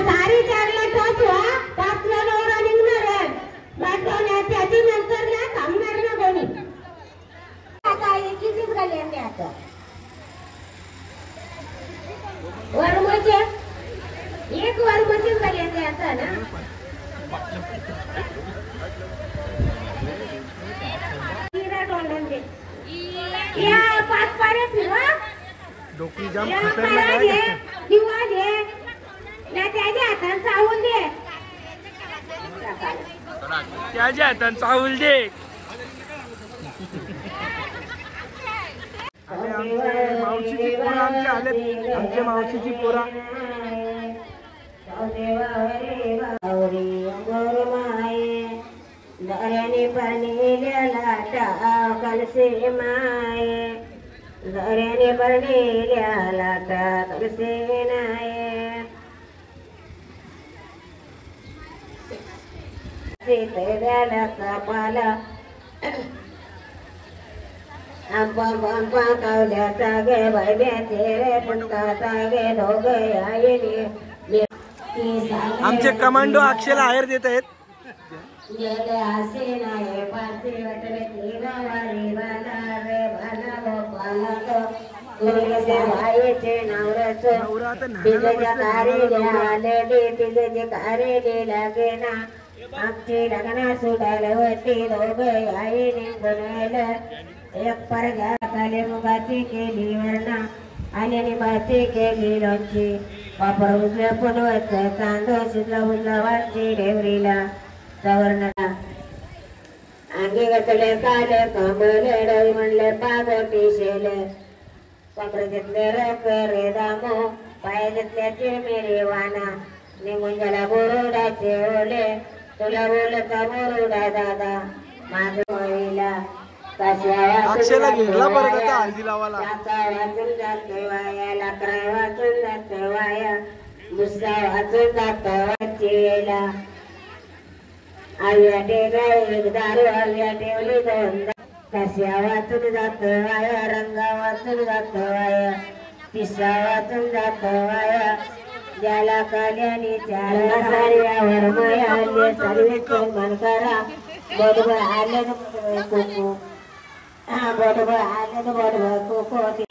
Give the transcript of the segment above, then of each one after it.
सारी चारला टोचवा पाचला नवरा निघणार आहे त्याची नंतर ना थांबणार ना कोणी आता एकीच झाली आम्ही आता वर्मचे एक वर्मचीच झाली आम्ही आता ना या पाच पाड्या फिरवा डोकी जाम खतरनाक आहे दिवा दे ना त्याच्या हातात चावूल दे त्याच्या हातात चावूल दे मावशीची पोरं आमच्या आलेत आमच्या मावशीची पोरं दर्याने बनलेल्या लाटा कलसे माये दर्याने बनलेल्या लाटा कलसे नाये सीतेला कपाला कावल्या सागे बैब्याचे रे पुटका सागे दोघे आईने आमचे कमांडो अक्षयला हायर देत आहेत गेले असे नाही पारसे वाटले वारी बाला रे बाला गोपाला तुझे भाईचे नवरच तिच्या कारेले आलेली तिचे कारेले लागे ना आमची लग्ना सुटायला होती दोघे आईने बनवलं एक परग्या खाली मुगाची केली वरणा आणि निंबाची केली लोणची वापर उजव्या पुनवत कांदो शिजला उजला वाटची डेवरीला सवर्णला अंगी घातले काले कमले डोई म्हणले पाग पिशेले कपडे घेतले रे दामो पाय घेतल्याचे मेरे वाना निघून गेला बोरुडाचे ओले तुला बोलता बोरुडा दादा माझ वळीला अक्षयला घेरला परत आता हळदी लावायला वाचून जाते वाया लाकडा वाचून जाते वाया दुसरा वाचून जातो वाचीला आव्या टेगा एक दारू आव्या ठेवली दोन कश्या वाचून जातो वाया रंगा वाचून जातो वाया पिसा वाचून जातो वाया ज्याला काल्याने त्याला साऱ्यावर माया आले सर्वेचे मन करा बरोबर आले कुकू बरोबर आले बरोबर कुकू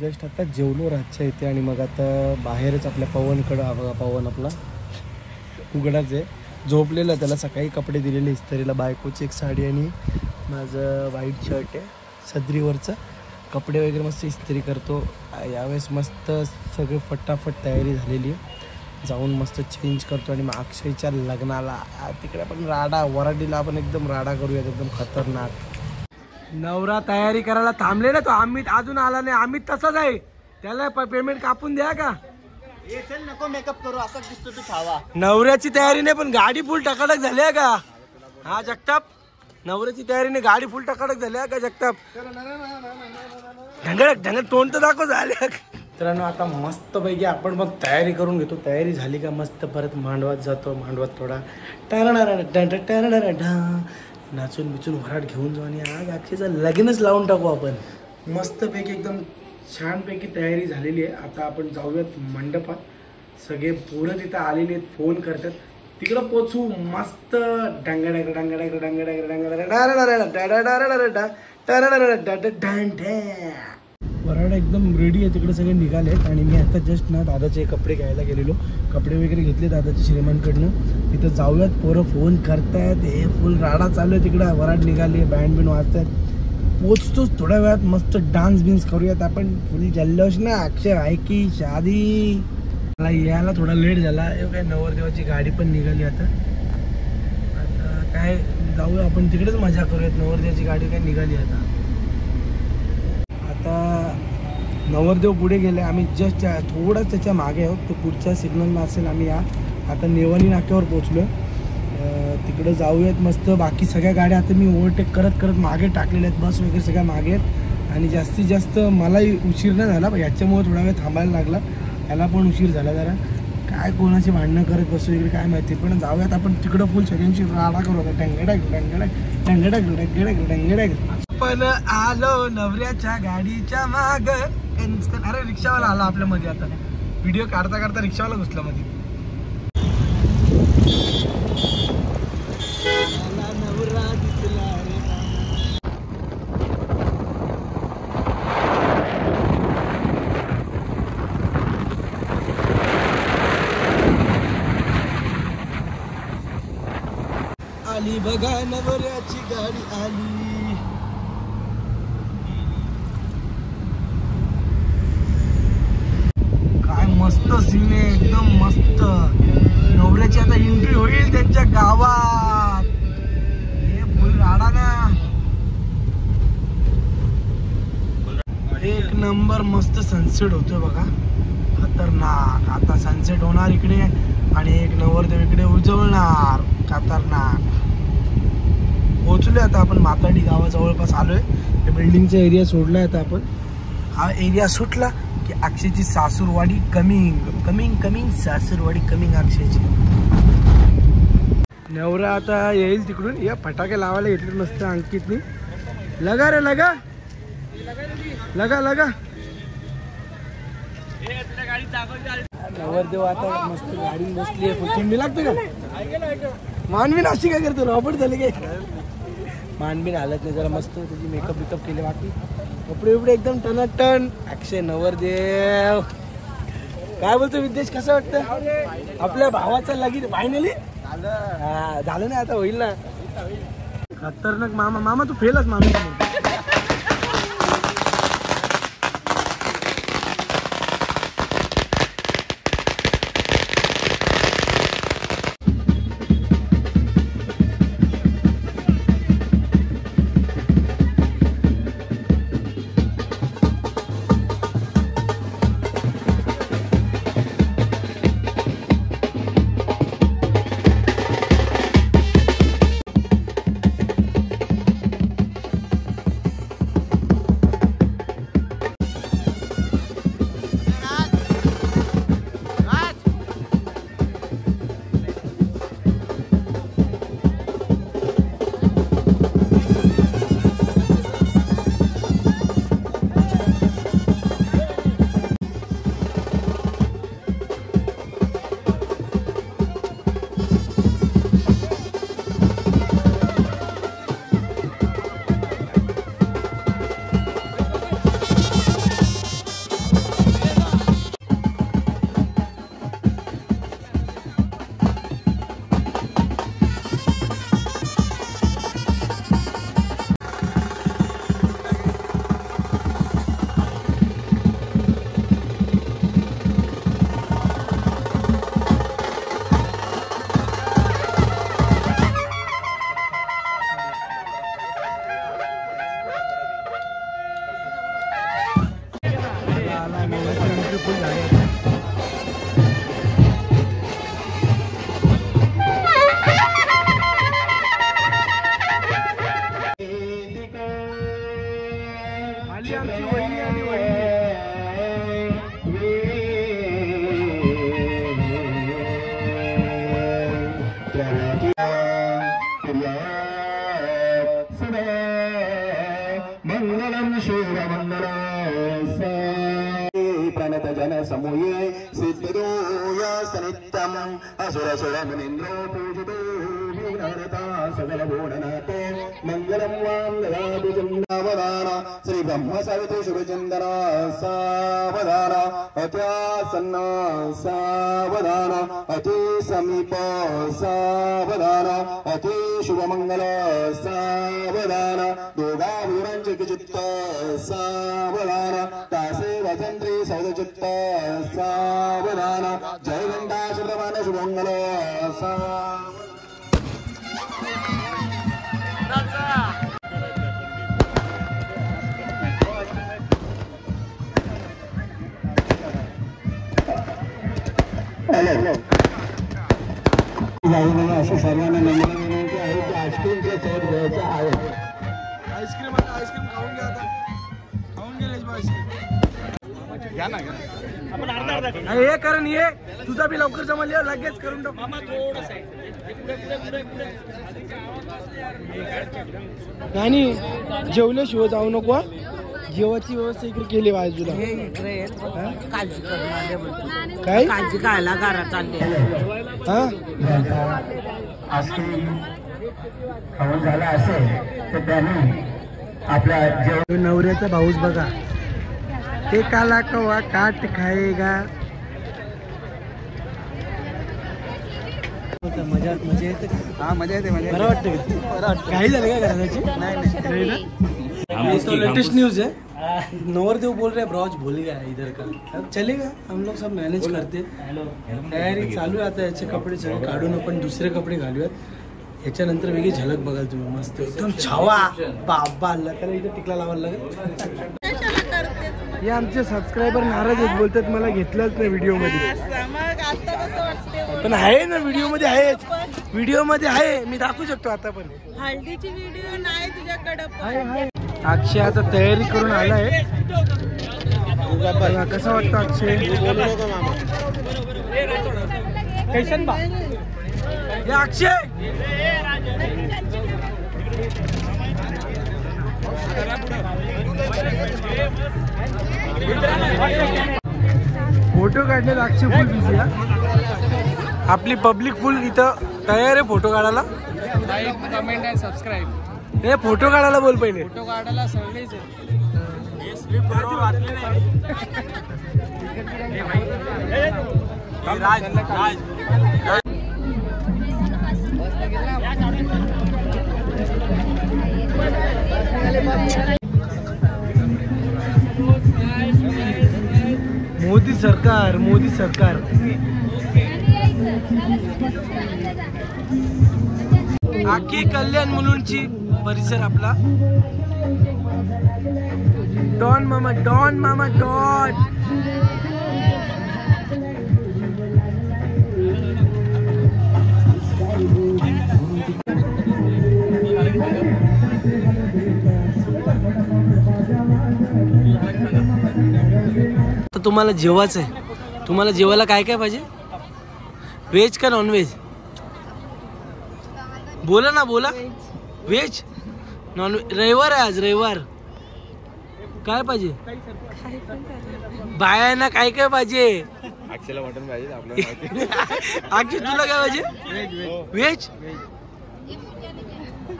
जस्ट आता जेवलो रातच्या इथे आणि मग आता बाहेरच आपल्या पवनकडं बघा पवन आपला उघडाच आहे झोपलेला त्याला सकाळी कपडे दिलेले इस्त्रीला बायकोची एक साडी आणि माझं व्हाईट शर्ट आहे सदरीवरचं कपडे वगैरे मस्त इस्त्री करतो. यावेळेस मस्त सगळं फटाफट तयारी झालेली आहे. जाऊन मस्त चेंज करतो आणि मग अक्षयच्या लग्नाला तिकडे आपण राडा वराडीला आपण एकदम राडा करूयात एकदम खतरनाक. नवरा तयारी करायला थांबले ना, तो अमित अजून आला नाही. अमित तसाच आहे, त्याला पेमेंट कापून द्या का. नको मेकअप करू, असाच दिसतो तू छावा. नवऱ्याची तयारी नाही पण गाडी फुल टकाटक झाली आहे का. हा जगताप, नवऱ्याची तयारी नाही गाडी फुल टकाटक झाली आहे का जगताप. ढंगळक ढंगळ तोंड तर दाखव झाले. मित्रांनो आता मस्त पैकी आपण मग तयारी करून घेतो. तयारी झाली का मस्त परत मांडवात जातो. मांडवात थोडा नाचून बिचून वराड घेऊन जाऊ आणि आज अक्षयचं लग्नच लावून टाकू आपण. मस्तपैकी एकदम छानपैकी तयारी झालेली आहे. आता आपण जाऊयात मंडपात. सगळे पोरं तिथं आलेले आहेत, फोन करतात. तिकडं पोचू मस्त डांगडाग डांगडाग डांगडाग वराड एकदम रेडी आहे. तिकडे सगळे निघालेत आणि मी आता जस्ट ना दादाचे कपडे घ्यायला गेलेलो. कपडे वगैरे घेतले दादाचे श्रीमंतकडनं. तिथं जाऊयात, पोरं फोन करतायत. हे फुल राडा चालू आहे तिकडं. वराड निघाली, बँड बिंड वाजतायत. पोचतोच थोड्या वेळात. मस्त डान्स बिन्स करूयात आपण. फुल जल्लोष ना. अक्षय आहे की शादी. मला यायला थोडा लेट झाला. काय नवरदेवाची गाडी पण निघाली आता. आता काय जाऊया आपण तिकडेच मजा करूयात. नवरदेवाची गाडी काय निघाली आता. आता नवरदेव पुढे गेले, आम्ही जस्ट थोडंच त्याच्या मागे आहोत. तो पुढच्या सिग्नलला असेल. आम्ही आता नेवानी नाक्यावर पोचलो आहे. तिकडे जाऊयात मस्त. बाकी सगळ्या गाड्या आता मी ओव्हरटेक करत करत मागे टाकलेल्या आहेत. बस वगैरे सगळ्या मागे आहेत. आणि जास्तीत जास्त मलाही उशीर नाही झाला, याच्यामुळे थोडा वेळ थांबायला लागला. याला पण उशीर झाला जरा. काय कोणाची भांडणं करत बसू इकडे काय माहिती. पण जाऊयात आपण तिकडं फुल सगळ्यांची राडा करू आता. टंगडॅग टंगडॅग टंगडॅग टंगडॅग टंगडॅग. आपण आलो नवऱ्याच्या गाडीच्या माग. अरे रिक्षावाला आला आपल्या मध्ये. आता व्हिडिओ काढता काढता रिक्षावाला घुसला मध्ये. नवरा दिसला रे. आली बघा नवऱ्याची गाडी आली. काय मस्त सीन आहे, एकदम मस्त. नवऱ्याची आता एंट्री होईल त्यांच्या गावात. हे फुल राडा ना. एक नंबर मस्त सनसेट होतोय बघा. खतरनाक. आता सनसेट होणार इकडे आणि एक नवरदेव इकडे उजवणार. खतरनाक. पोहोचलोय आता आपण माताडी गावाजवळपास आलोय. बिल्डिंगचा एरिया सोडलाय आता आपण. हा एरिया सुटला की अक्षयची सासूरवाडी कमिंग कमिंग कमिंग. सासूरवाडी कमिंग अक्षयची. नवरा आता येईल तिकडून. या फटाके लावायला घेतले मस्त अंकितनी. लगा रे लगा लगा लगा. नवरदेव आता मस्त गाडी बसली आहे. थंडी लागते का. मानवीन अशी काय करतो रॉबर्ट झाले काय. मानबीन हालत नाही. जरा मस्त त्याची मेकअप बिकअप केले. बाकी कपडे बिपडे एकदम टनाटन. अक्षय नवरदेव. काय बोलतो विद्येश, कसं वाटतं आपल्या भावाचं लगीन फायनली. हा झालं नाही आता होईल ना. खतरनाक. मामा मामा तू फेलच मामी. नित्यम् असुरसुरमुनीन्द्रो पूजितो विघ्नहर्ता सकलभुवननाथो मङ्गलं वां ददातु चन्द्रावदान श्रीब्रह्म सवितु शुभचन्दन सावधान अत्यासन्न सावधान अति समीप सावधान अति शुभमंगल सावधान दोघा भुरांचे चित्त सावधान तासे वचंत्री सौदचित्त सावधान जय घंटा शुभमान शुभमंगल असं सर्वांना नम्र विनंती आहे की आईस्क्रीमच्या सेट घ्यायचा आहे. आईस्क्रीम आता आईस्क्रीम खाऊन घ्या आता खाऊन गेलेच बा आईस्क्रीम घ्या ना हे कारण ये तुझा बी लवकर जमल लगेच करून टाक मामा थोडंसं नाही जेवल्याशिवाय जाऊ नको जेवायची व्यवस्था इकडे केली बाजूला काय काळजी खायला घरात चालली हा आईस्क्रीम खाऊन झाला असेल तर त्याने आपल्या जेवण नवऱ्याचा भाऊस बघा ते काला कवा काट खाएगा मजा येते हा मजा येते बरं वाटतं काही झालं का घराची नाही लेटेस्ट न्यूज है नवरदेव बोल रहे ब्रॉज भूलेगा इधर का अब चलेगा हम लोग सब मैनेज करते तयारी चालू आहे आता याचे कपडे सगळे काढून आपण दुसरे कपडे घालूयात याच्यानंतर वेगळी झलक बघाल तुम्ही मस्त एकदम छावा बाबा अल्ला त्याला इथे टिकला लावायला लागेल हे आमचे सबस्क्रायबर नाराज आहेत बोलतात मला घेतलंच नाही व्हिडिओ मध्ये पण आहे ना व्हिडिओ मध्ये आहे व्हिडिओ मध्ये आहे मी दाखवू शकतो आता पण हल्दीची व्हिडिओ नाही तुझ्याकडे अक्षय आता तयारी करून आलाय कसा वाटतं अक्षय कैसन बा हे अक्षय फोटो काढले अक्षय फुल बिझी आपली पब्लिक फुल इथं तयार आहे फोटो काढायला लाईक कमेंट आणि सबस्क्राईब हे फोटो काढायला बोल पहिले फोटो काढायला सगळेच मोदी सरकार मोदी सरकार आखी कल्याण मुलुंडची परिसर आपला डॉन मामा डॉन मामा डॉन तर तुम्हाला जेवायचं आहे तुम्हाला जेवायला काय काय पाहिजे व्हेज का नॉन व्हेज बोला ना बोला व्हेज नॉन रविवार आहे आज रविवार काय पाहिजे बायांना काय काय पाहिजे अक्षयला मटन पाहिजे अक्षय तुला काय पाहिजे व्हेज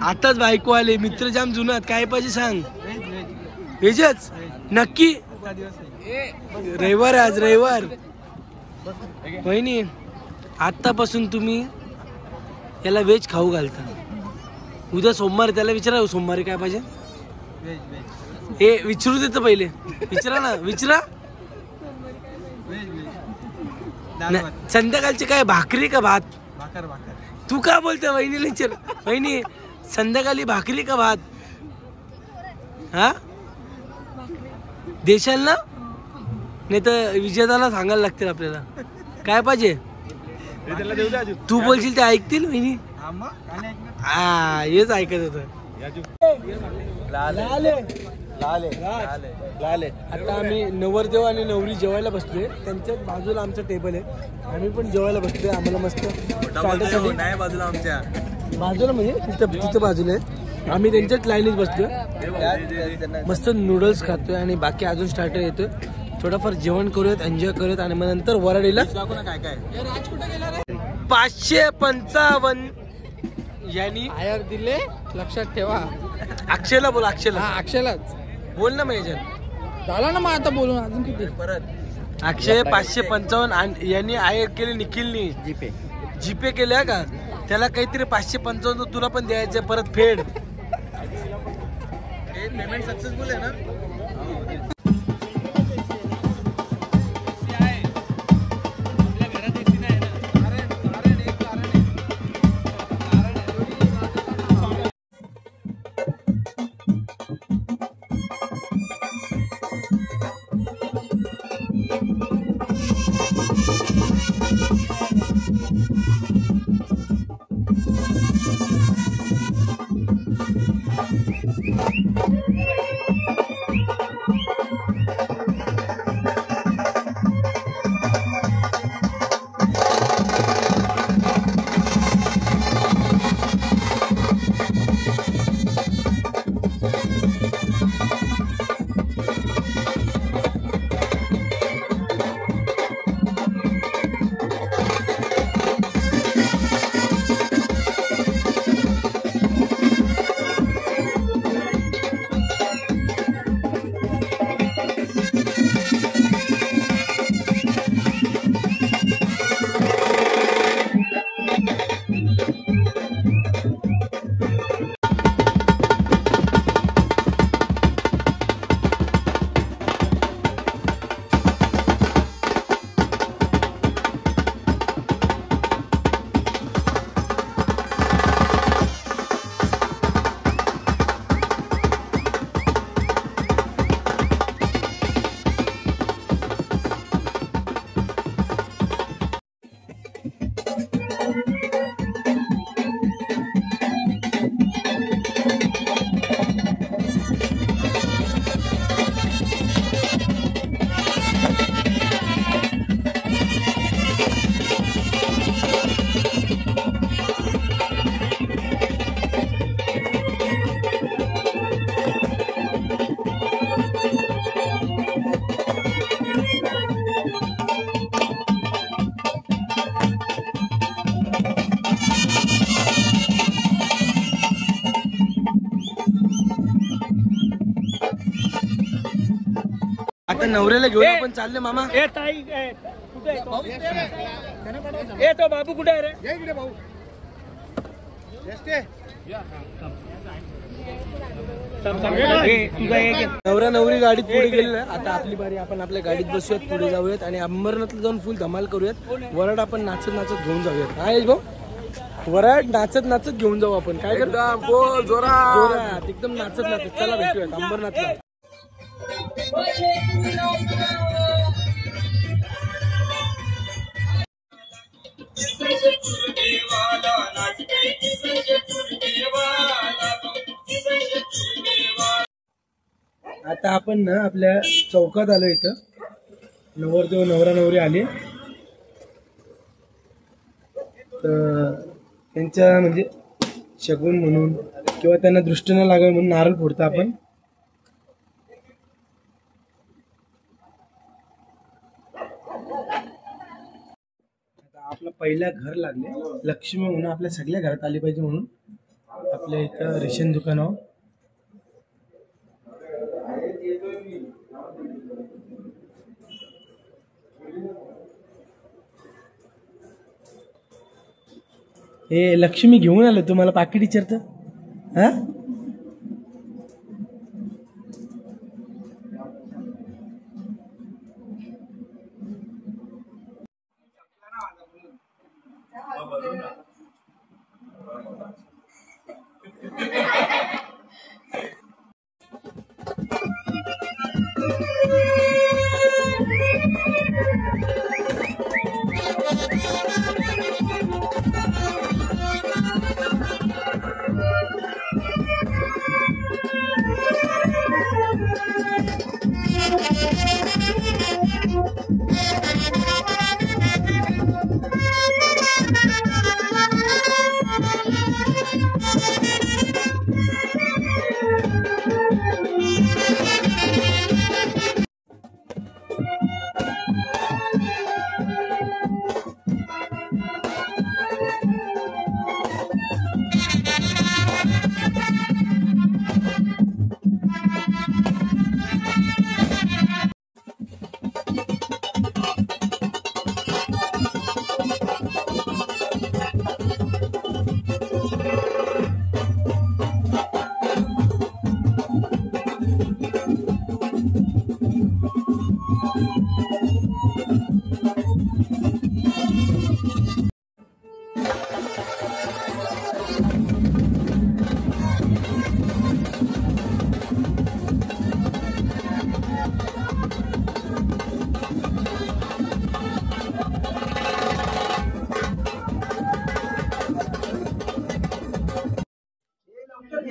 आताच बायको आले मित्र जाम जुनात काय पाहिजे सांग व्हेजच नक्की रविवार आज रविवार वहिनी आतापासून तुम्ही याला व्हेज खाऊ घालता उद्या सोमवारी त्याला विचारा सोमवारी काय पाहिजे हे विचारू देत पहिले विचारा ना विचारा संध्याकाळची काय भाकरी का भात तू का बोलते वहिनीला विचार वहिनी संध्याकाळी भाकरी का भात हा देशाल ना नाही तर विजेताला सांगायला लागतील आपल्याला काय पाहिजे तू बोलशील ते ऐकतील वहिनी हा हेच ऐकत होत आता आम्ही नवरदेव आणि नवरी जेवायला बसलोय त्यांच्याच बाजूला आमचं टेबल आहे आम्ही पण जेवायला बसलोय आम्हाला मस्त नाही बाजूला आमच्या बाजूला म्हणजे तिथं बाजूला आहे आम्ही त्यांच्याच लाईनीत बसलोय मस्त नूडल्स खातोय आणि बाकी अजून स्टार्टर येतोय थोडंफार जेवण करूयात, एन्जॉय करूयात आणि मग नंतर वराडीला काय काय 555 यांनी आयर दिले, लक्षात ठेवा. अक्षयला बोल, अक्षयला अक्षयलाच बोल ना मेजर. झालं ना मग आता बोलून अजून किती परत. अक्षय 555 यांनी आयर केले, निखिलनी जीपे केल्या का, त्याला काहीतरी 555 तुला पण द्यायचे परत फेड. पेमेंट सक्सेसफुल आहे ना. आता नवऱ्याला घेऊन आपण चालले मामा. तो बाबू कुठे आहे रे? नवरा नवरी गाडीत पुढे गेले. आता आपली बारी, आपण आपल्या गाडीत बसूयात, पुढे जाऊयात आणि अंबरनाथला जाऊन फुल धमाल करूयात. वराड आपण नाचत नाचत घेऊन जाऊयात. काय भाऊ, वराड नाचत नाचत घेऊन जाऊ आपण. काय करतो, बोल जोरात एकदम नाचत नाचत. चला भेटूयात अंबरनाथला. आता आपण ना आपल्या चौकात आलो. इथं नवरदेव नवरा नवरी आले, तर त्यांच्या म्हणजे शगुन म्हणून किंवा त्यांना दृष्टी न लागावी म्हणून नारळ फोडतो आपण. आपलं पहिला घर लागले, लक्ष्मी म्हणून आपल्या सगळ्या घरात आली पाहिजे म्हणून आपल्या इथं रेशन दुकानावर हे लक्ष्मी घेऊन आलं. तुम्हाला पाकिट विचारतं. हा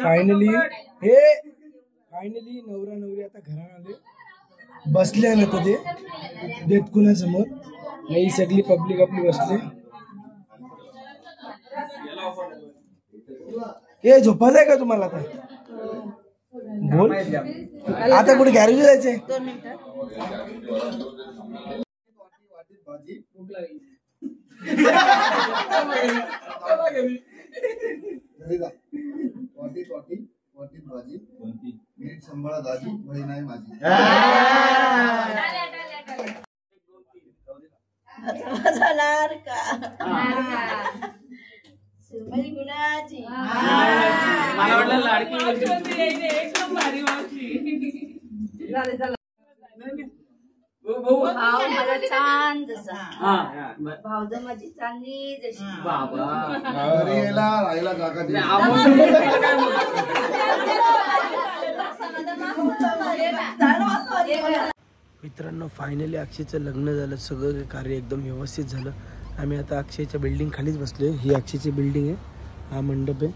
फायनली नवरा नवरी आता घरात आले, बसले ना तर ते देतकुनासमोर. नाही सगळी पब्लिक आपली बसले. हे झोपायचं आहे का तुम्हाला आता? बोल आता कुठे गॅरेज जायचंय? नीट सांभाळा दाजी, बहीण आहे माझी. जाणार का सुरमई गुणाची मला वाटलं लाडकी भाऊ माझा छान जसा भाऊज माझी चांदणी जशी. घरी यायला राहायला जागा दे. मित्रांनो फायनली अक्षयचं लग्न झालं, सगळं कार्य एकदम व्यवस्थित झालं. आम्ही आता अक्षयच्या बिल्डिंग खालीच बसलो. ही अक्षयची बिल्डिंग आहे, हा मंडप आहे.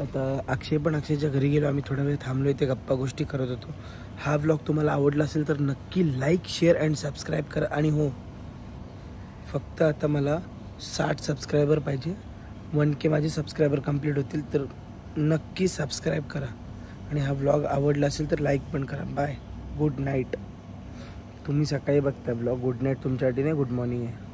आता अक्षयच्या घरी गेलो. आम्ही थोडा वेळ थांबलो, इथे गप्पा गोष्टी करत होतो. हा व्लॉग तुम्हाला आवडला असेल तर नक्की लाईक, शेअर अँड सबस्क्राईब करा. आणि हो, फक्त आता मला 60 सबस्क्रायबर पाहिजे. 1K माझे सबस्क्रायबर कंप्लीट होतील तर नक्की सबस्क्राईब करा. आणि हा व्लॉग आवडला असेल तर लाईक पण करा. Bye, good night. तुम्ही सकाळी बघता ब्लॉग. गुड नाईट तुमच्यासाठी नाही, गुड मॉर्निंग आहे.